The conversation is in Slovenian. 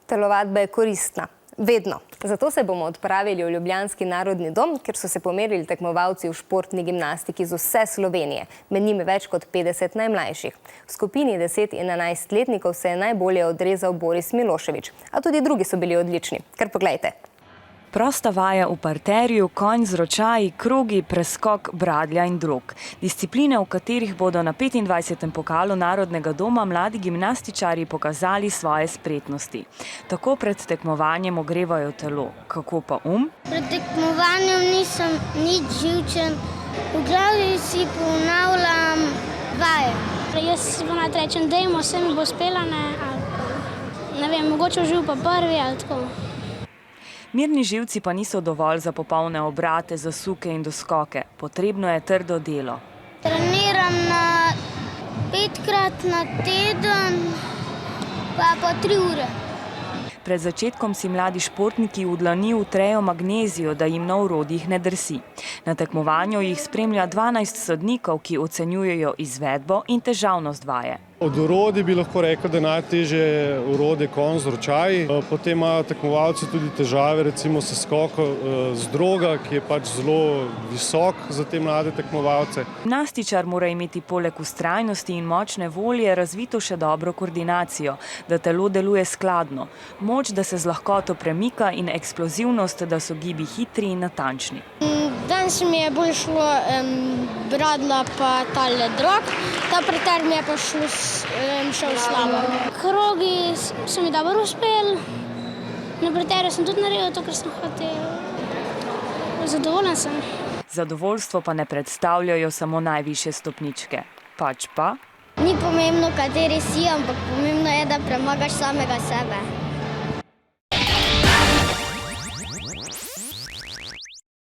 Telovadba je koristna. Vedno. Zato se bomo odpravili v Ljubljanski narodni dom, kjer so se pomerili tekmovalci v športni gimnastiki z vse Slovenije, med njimi več kot 50 najmlajših. V skupini 10 in 11-letnikov se je najbolje odrezal Boris Milošević, a tudi drugi so bili odlični. Kar poglejte. Prosta vaja v parterju, konj z ročaji, krogi, preskok, bradlja in drog. Discipline, v katerih bodo na 25. pokalu Narodnega doma mladi gimnastičarji pokazali svoje spretnosti. Tako pred tekmovanjem ogrevajo telo. Kako pa Pred tekmovanjem nisem nič živčen. V glavi si ponavljam vaje. Jaz si ponad rečem, dajmo, vse mi bo uspela, ne vem, mogoče živ pa prvi ali tako. Mirni živci pa niso dovolj za popolne obrate, zasuke in doskoke. Potrebno je trdo delo. Treniram 5-krat na teden, pa 3 ure. Pred začetkom si mladi športniki v dlani utrejo magnezijo, da jim na orodjih ne drsi. Na tekmovanju jih spremlja 12 sodnikov, ki ocenjujejo izvedbo in težavnost vaje. Od orodij bi lahko rekel, da je najtežje orodje konj z ročaji. Potem imajo tekmovalci tudi težave, recimo s skokom z droga, ki je pač zelo visok za te mlade tekmovalce. Gimnastičar mora imeti poleg vztrajnosti in močne volje razvito še dobro koordinacijo, da telo deluje skladno, moč, da se z lahkoto premika in eksplozivnost, da so gibi hitri in natančni. Danes mi je bolj šlo bradla pa tale drog, ta parter mi je pa šel slabo. Krogi so mi dobro uspeli, na parterju sem tudi naredil to, kar sem hotel. Zadovoljen sem. Zadovoljstvo pa ne predstavljajo samo najvišje stopničke. Pač pa? Ni pomembno, kateri si, ampak pomembno je, da premagaš samega sebe.